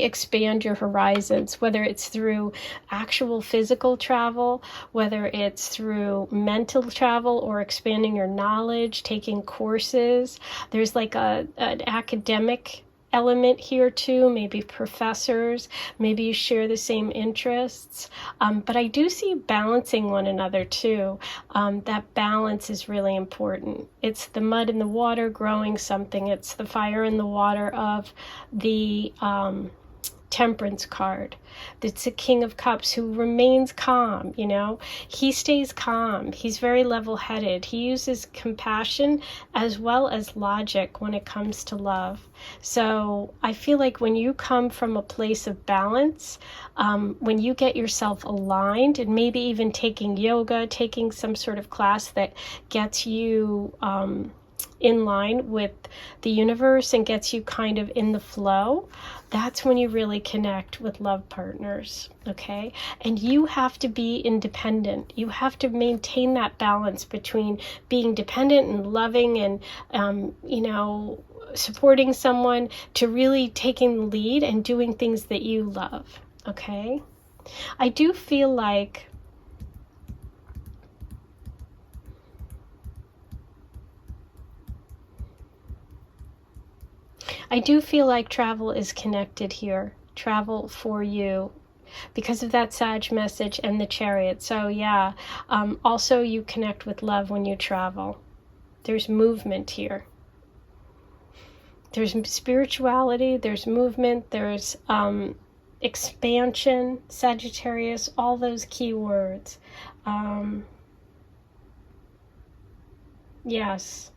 expand your horizons, whether it's through actual physical travel, whether it's through mental travel or expanding your knowledge, taking courses. There's like an academic element here too, maybe professors, maybe you share the same interests, but I do see balancing one another too. That balance is really important. It's the mud in the water growing something. It's the fire in the water of the Temperance card. It's a King of Cups who remains calm, He stays calm. He's very level-headed. He uses compassion as well as logic when it comes to love. So I feel like when you come from a place of balance, when you get yourself aligned, and maybe even taking yoga, taking some sort of class that gets you in line with the universe and gets you kind of in the flow, that's when you really connect with love partners, okay? And you have to be independent. You have to maintain that balance between being dependent and loving and, supporting someone, to really taking the lead and doing things that you love, okay? I do feel like travel is connected here. Travel for you, because of that Sag message and the Chariot. So yeah, also you connect with love when you travel. There's movement here. There's spirituality, there's movement, there's expansion, Sagittarius, all those key words. Yes.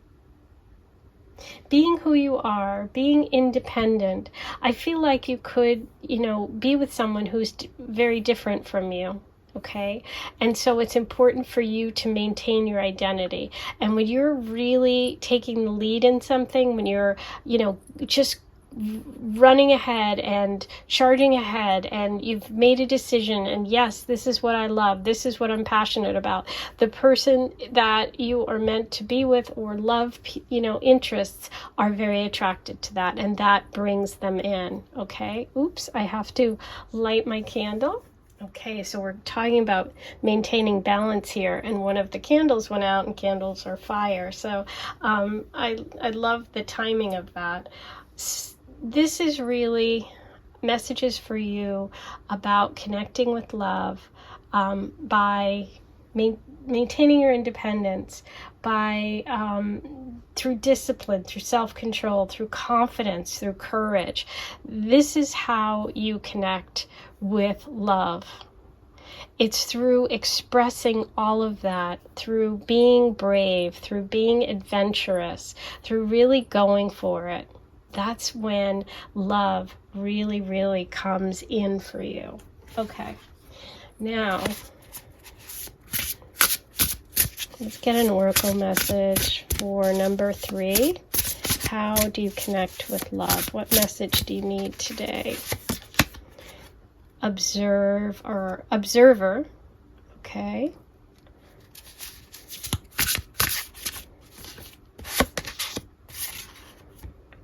Being who you are, being independent. I feel like you could, be with someone who's very different from you, okay? And so it's important for you to maintain your identity. And when you're really taking the lead in something, when you're, just running ahead and charging ahead, and you've made a decision, and yes, this is what I love, this is what I'm passionate about, the person that you are meant to be with or love, interests are very attracted to that, and that brings them in, okay? Oops, I have to light my candle. Okay, so we're talking about maintaining balance here, and one of the candles went out, and candles are fire, so I love the timing of that. This is really messages for you about connecting with love, by maintaining your independence, by through discipline, through self-control, through confidence, through courage. This is how you connect with love. It's through expressing all of that, through being brave, through being adventurous, through really going for it. That's when love really, really comes in for you. Okay, now let's get an oracle message for number 3. How do you connect with love? What message do you need today? Observer. Okay.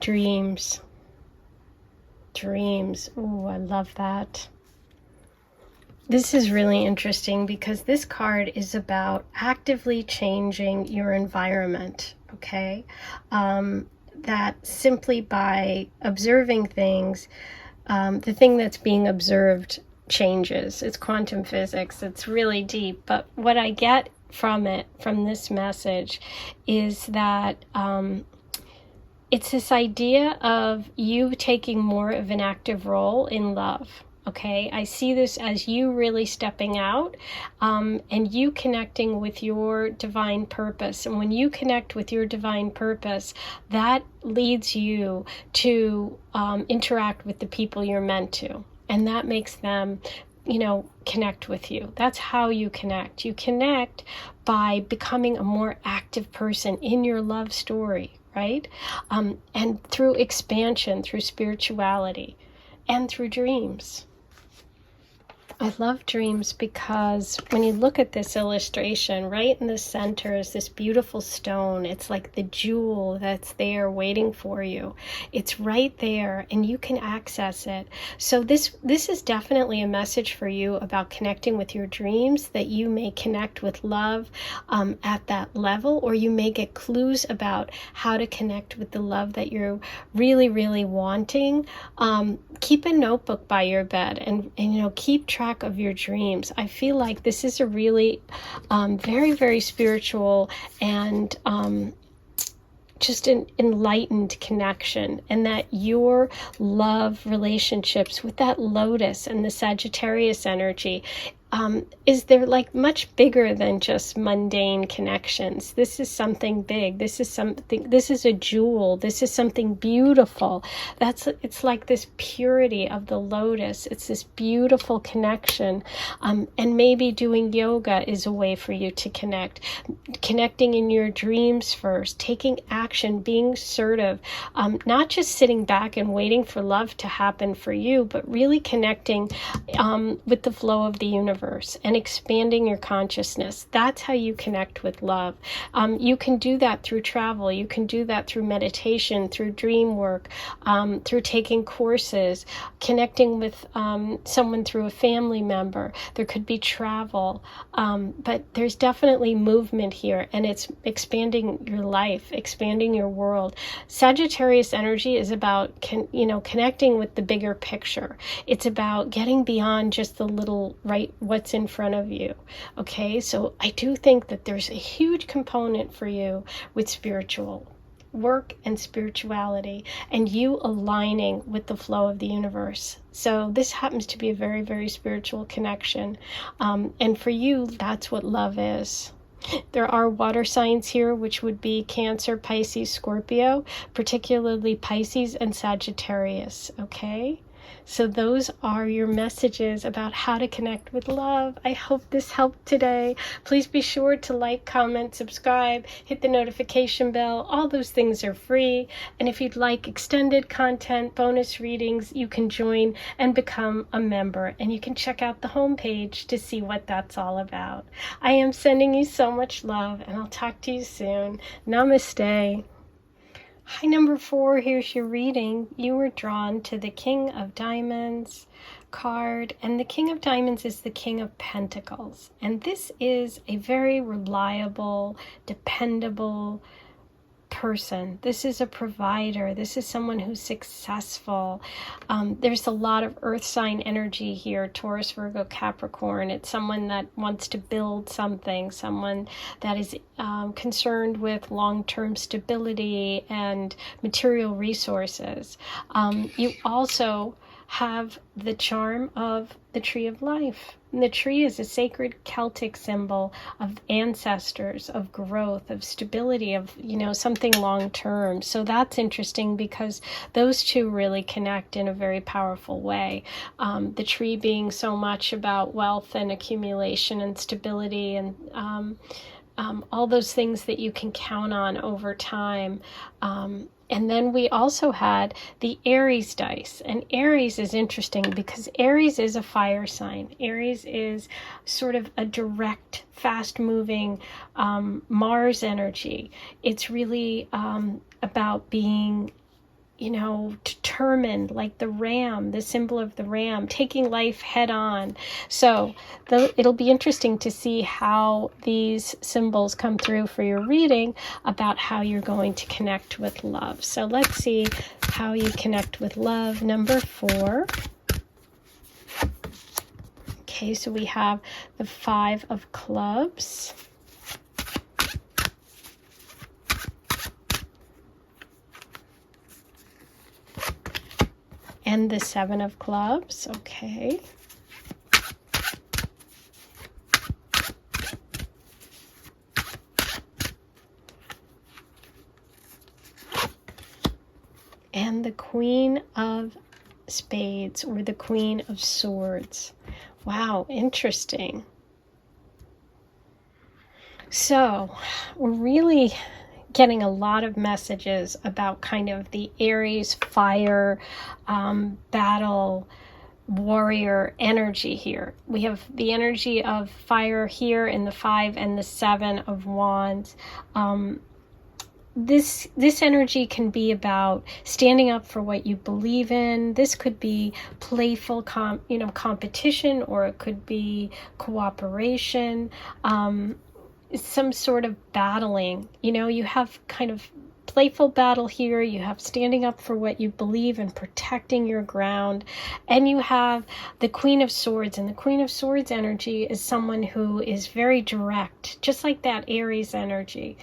Dreams. Oh, I love that. This is really interesting because this card is about actively changing your environment, okay? That simply by observing things, the thing that's being observed changes. It's quantum physics. It's really deep. But what I get from it, from this message, is that it's this idea of you taking more of an active role in love. Okay, I see this as you really stepping out and you connecting with your divine purpose. And when you connect with your divine purpose, that leads you to interact with the people you're meant to. And that makes them, connect with you. That's how you connect. You connect by becoming a more active person in your love story, right? And through expansion, through spirituality, and through dreams. I love dreams because when you look at this illustration, right in the center is this beautiful stone. It's like the jewel that's there waiting for you. It's right there and you can access it. So this is definitely a message for you about connecting with your dreams, that you may connect with love at that level, or you may get clues about how to connect with the love that you're really, really wanting. Keep a notebook by your bed and keep track of your dreams. I feel like this is a really very, very spiritual and just an enlightened connection, and that your love relationships with that Lotus and the Sagittarius energy is they're like much bigger than just mundane connections. This is something big. This is a jewel. This is something beautiful. It's like this purity of the Lotus. It's this beautiful connection. And maybe doing yoga is a way for you to connect. Connecting in your dreams first, taking action, being assertive, not just sitting back and waiting for love to happen for you, but really connecting with the flow of the universe and expanding your consciousness. That's how you connect with love. You can do that through travel. You can do that through meditation, through dream work, through taking courses, connecting with someone through a family member. There could be travel, but there's definitely movement here, and it's expanding your life, expanding your world. Sagittarius energy is about connecting with the bigger picture. It's about getting beyond just the little what's in front of you. Okay, so I do think that there's a huge component for you with spiritual work and spirituality, and you aligning with the flow of the universe. So this happens to be a very, very spiritual connection, and for you, that's what love is. There are water signs here, which would be Cancer, Pisces, Scorpio, particularly Pisces and Sagittarius. Okay, so those are your messages about how to connect with love. I hope this helped today. Please be sure to like, comment, subscribe, hit the notification bell. All those things are free. And if you'd like extended content, bonus readings, you can join and become a member. And you can check out the homepage to see what that's all about. I am sending you so much love, and I'll talk to you soon. Namaste. Hi, number 4, here's your reading. You were drawn to the King of Diamonds card, and the King of Diamonds is the King of Pentacles. And this is a very reliable, dependable person. This is a provider. This is someone who's successful. There's a lot of earth sign energy here, Taurus, Virgo, Capricorn. It's someone that wants to build something, someone that is concerned with long-term stability and material resources. You also have the charm of the Tree of Life. And the tree is a sacred Celtic symbol of ancestors, of growth, of stability, of, something long-term. So that's interesting because those two really connect in a very powerful way. The tree being so much about wealth and accumulation and stability and all those things that you can count on over time. And then we also had the Aries dice. And Aries is interesting because Aries is a fire sign. Aries is sort of a direct, fast-moving Mars energy. It's really about being determined, like the ram, the symbol of the ram, taking life head on. So it'll be interesting to see how these symbols come through for your reading about how you're going to connect with love. So let's see how you connect with love. Number 4. Okay, so we have the 5 of clubs. And the 7 of clubs, okay. And the Queen of Spades, or the Queen of Swords. Wow, interesting. So we're really getting a lot of messages about kind of the Aries fire battle warrior energy here. We have the energy of fire here in the 5 and the 7 of wands. This energy can be about standing up for what you believe in. This could be playful competition, or it could be cooperation, some sort of battling. You have kind of playful battle here, you have standing up for what you believe and protecting your ground, and you have the Queen of Swords. And the Queen of Swords energy is someone who is very direct, just like that Aries energy.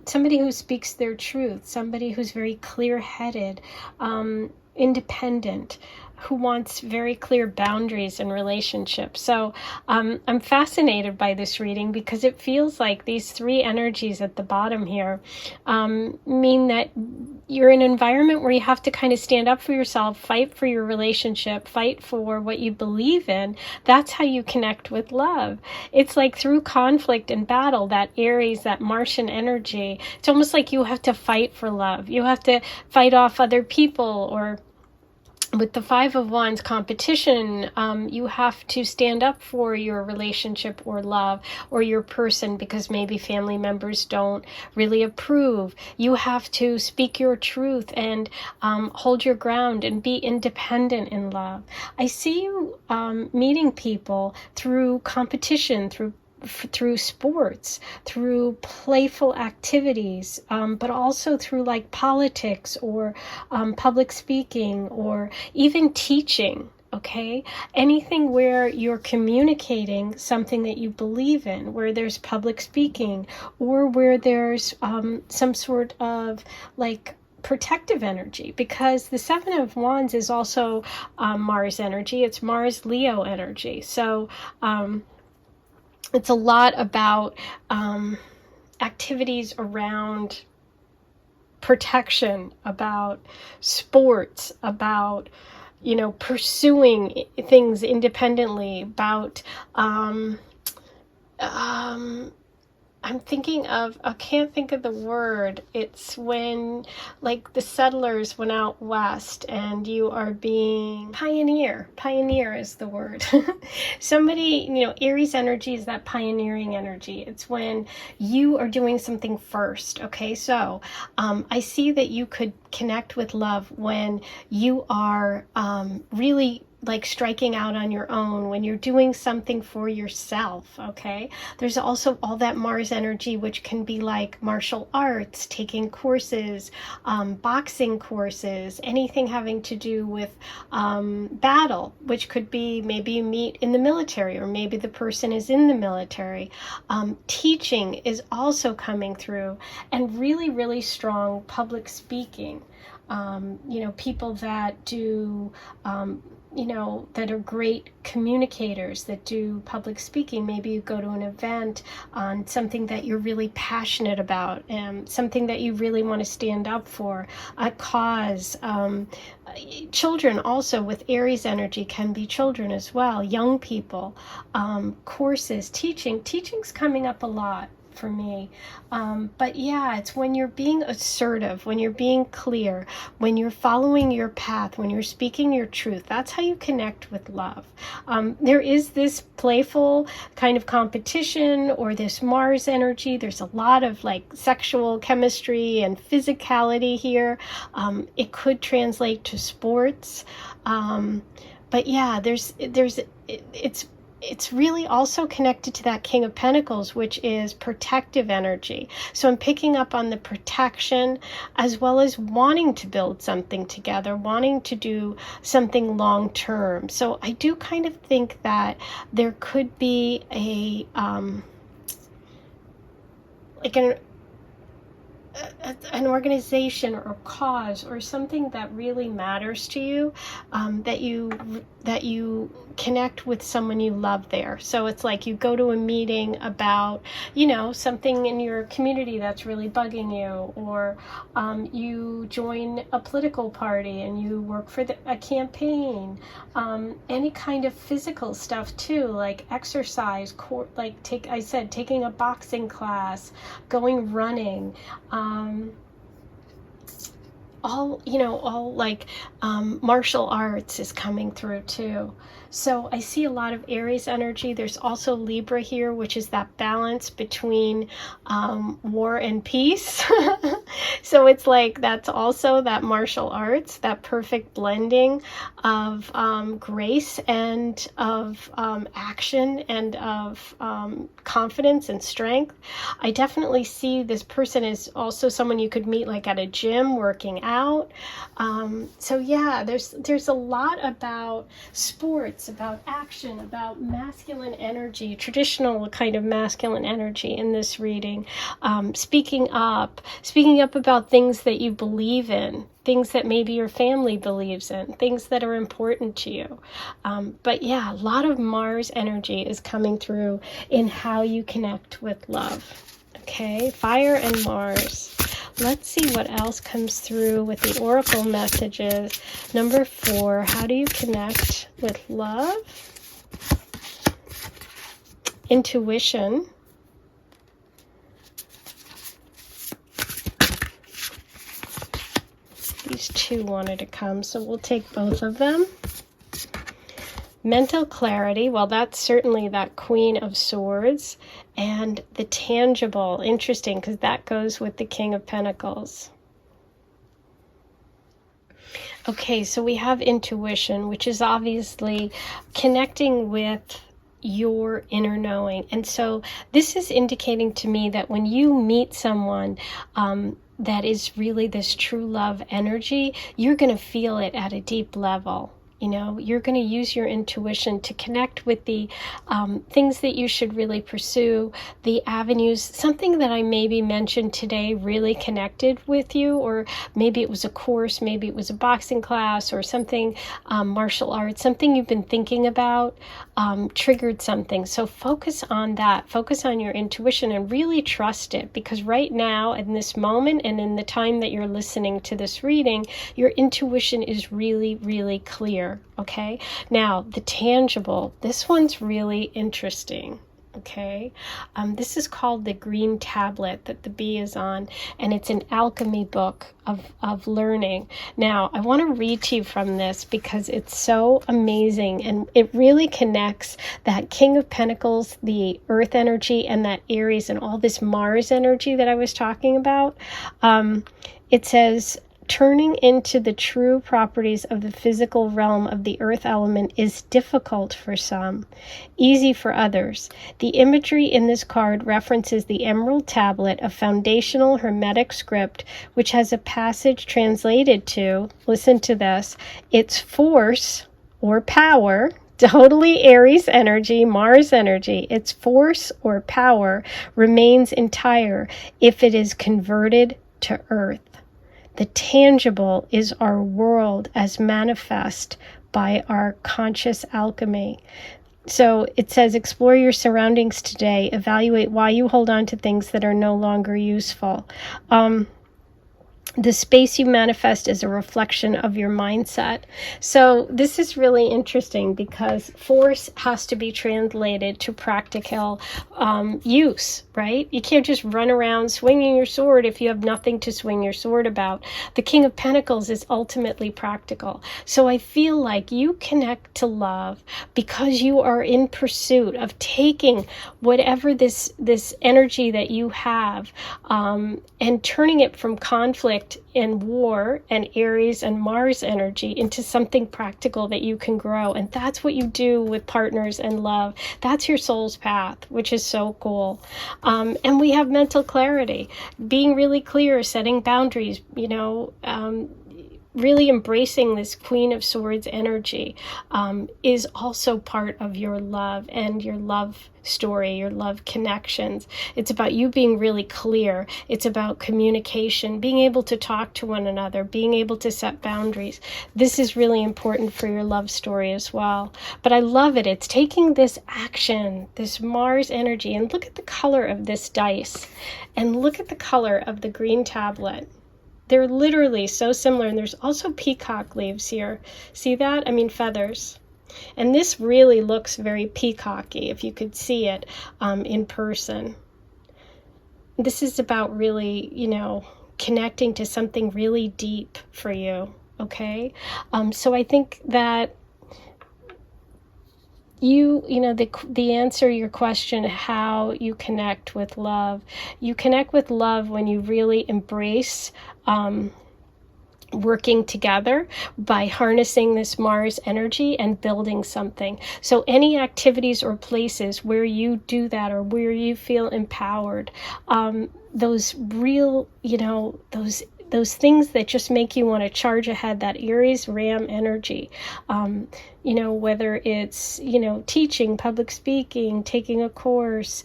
Somebody who speaks their truth, somebody who's very clear-headed, independent, who wants very clear boundaries in relationships. So I'm fascinated by this reading, because it feels like these 3 energies at the bottom here mean that you're in an environment where you have to kind of stand up for yourself, fight for your relationship, fight for what you believe in. That's how you connect with love. It's like through conflict and battle, that Aries, that Martian energy, it's almost like you have to fight for love. You have to fight off other people, or with the 5 of Wands, competition, you have to stand up for your relationship or love or your person, because maybe family members don't really approve. You have to speak your truth and hold your ground and be independent in love. I see you meeting people through competition, through sports, through playful activities, but also through like politics, or public speaking, or even teaching. Okay, anything where you're communicating something that you believe in, where there's public speaking, or where there's some sort of like protective energy, because the 7 of Wands is also Mars energy. It's Mars Leo energy. So it's a lot about activities around protection, about sports, about pursuing things independently, about I'm thinking of, I can't think of the word. It's when like the settlers went out west and you are being pioneer is the word. Somebody, Aries energy is that pioneering energy. It's when you are doing something first. Okay, so I see that you could connect with love when you are really like striking out on your own, when you're doing something for yourself. Okay, there's also all that Mars energy, which can be like martial arts, taking courses, boxing courses, anything having to do with battle, which could be maybe you meet in the military, or maybe the person is in the military. Teaching is also coming through, and really, really strong public speaking. People that do that are great communicators, that do public speaking. Maybe you go to an event on something that you're really passionate about, and something that you really want to stand up for, a cause. Children also with Aries energy can be children as well, young people, courses, teaching's coming up a lot for me. But yeah, it's when you're being assertive, when you're being clear, when you're following your path, when you're speaking your truth. That's how you connect with love. There is this playful kind of competition, or this Mars energy. There's a lot of like sexual chemistry and physicality here. It could translate to sports. But yeah, it's it's really also connected to that King of Pentacles, which is protective energy. So I'm picking up on the protection, as well as wanting to build something together, wanting to do something long term. So I do kind of think that there could be a like an organization or cause or something that really matters to you, that you connect with someone you love there. So it's like you go to a meeting about, you know, something in your community that's really bugging you, or you join a political party and you work for a campaign, any kind of physical stuff too, like exercise, like taking a boxing class, going running, all like martial arts is coming through too. So I see a lot of Aries energy. There's also Libra here, which is that balance between war and peace. So it's like that's also that martial arts, that perfect blending of grace and of action and of confidence and strength. I definitely see this person as also someone you could meet like at a gym working out. So yeah, there's a lot about sports, about action, about masculine energy, traditional kind of masculine energy in this reading. Speaking up about things that you believe in, things that maybe your family believes in, things that are important to you. But yeah, a lot of Mars energy is coming through in how you connect with love. Okay, fire and Mars. Let's see what else comes through with the oracle messages. Number 4, how do you connect with love? Intuition. These 2 wanted to come, so we'll take both of them. Mental clarity, well, that's certainly that Queen of Swords. And the tangible, interesting, because that goes with the King of Pentacles. Okay, so we have intuition, which is obviously connecting with your inner knowing. And so this is indicating to me that when you meet someone that is really this true love energy, you're going to feel it at a deep level. You know, you're going to use your intuition to connect with the things that you should really pursue, the avenues, something that I maybe mentioned today really connected with you, or maybe it was a course, maybe it was a boxing class or something, martial arts, something you've been thinking about, triggered something. So focus on that, focus on your intuition and really trust it, because right now in this moment and in the time that you're listening to this reading, your intuition is really, really clear. Okay, now the tangible, this one's really interesting. Okay, this is called the green tablet that the bee is on, and it's an alchemy book of learning. Now I want to read to you from this because it's so amazing, and it really connects that King of Pentacles, the earth energy, and that Aries and all this Mars energy that I was talking about. It says, turning into the true properties of the physical realm of the earth element is difficult for some, easy for others. The imagery in this card references the Emerald Tablet, a foundational Hermetic script, which has a passage translated to, listen to this, its force or power, totally Aries energy, Mars energy, its force or power remains entire if it is converted to earth. The tangible is our world as manifest by our conscious alchemy. So it says, explore your surroundings today. Evaluate why you hold on to things that are no longer useful. The space you manifest is a reflection of your mindset. So this is really interesting because force has to be translated to practical use, right? You can't just run around swinging your sword if you have nothing to swing your sword about. The King of Pentacles is ultimately practical. So I feel like you connect to love because you are in pursuit of taking whatever this energy that you have and turning it from conflict conflict and war and Aries and Mars energy into something practical that you can grow. And that's what you do with partners and love. That's your soul's path, which is so cool. And we have mental clarity, being really clear, setting boundaries, really embracing this Queen of Swords energy is also part of your love and your love story, your love connections. It's about you being really clear. It's about communication, being able to talk to one another, being able to set boundaries. This is really important for your love story as well. But I love it. It's taking this action, this Mars energy, and look at the color of this dice, and look at the color of the green tablet. They're literally so similar, and there's also peacock leaves here. See that? I mean, feathers. And this really looks very peacocky, if you could see it in person. This is about really, connecting to something really deep for you, okay? So I think that the answer to your question, how you connect with love. You connect with love when you really embrace working together by harnessing this Mars energy and building something. So any activities or places where you do that, or where you feel empowered, those real, those things that just make you want to charge ahead, that Aries Ram energy, whether it's, teaching, public speaking, taking a course,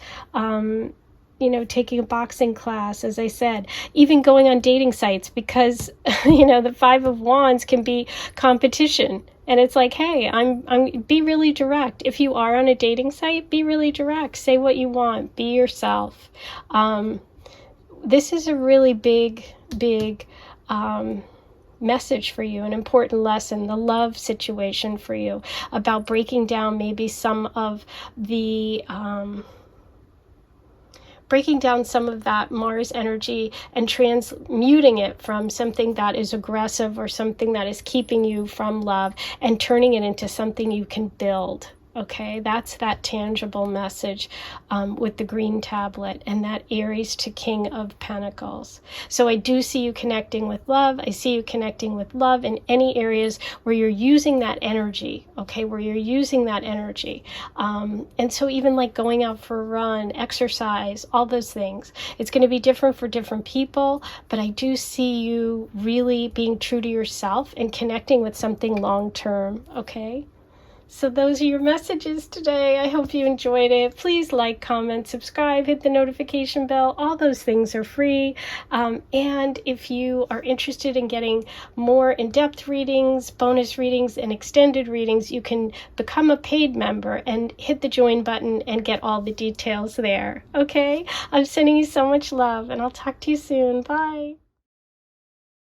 taking a boxing class, as I said, even going on dating sites, because, the Five of Wands can be competition. And it's like, hey, be really direct. If you are on a dating site, be really direct. Say what you want. Be yourself. This is a really big message for you, an important lesson, the love situation for you, about breaking down maybe some of the that Mars energy and transmuting it from something that is aggressive or something that is keeping you from love, and turning it into something you can build. Okay, that's that tangible message with the green tablet and that Aries to King of Pentacles. So I do see you connecting with love. I see you connecting with love in any areas where you're using that energy, okay, where you're using that energy. And so even like going out for a run, exercise, all those things, it's going to be different for different people, but I do see you really being true to yourself and connecting with something long-term, okay? So those are your messages today. I hope you enjoyed it. Please like, comment, subscribe, hit the notification bell. All those things are free. And if you are interested in getting more in-depth readings, bonus readings, and extended readings, you can become a paid member and hit the join button and get all the details there. Okay? I'm sending you so much love, and I'll talk to you soon. Bye.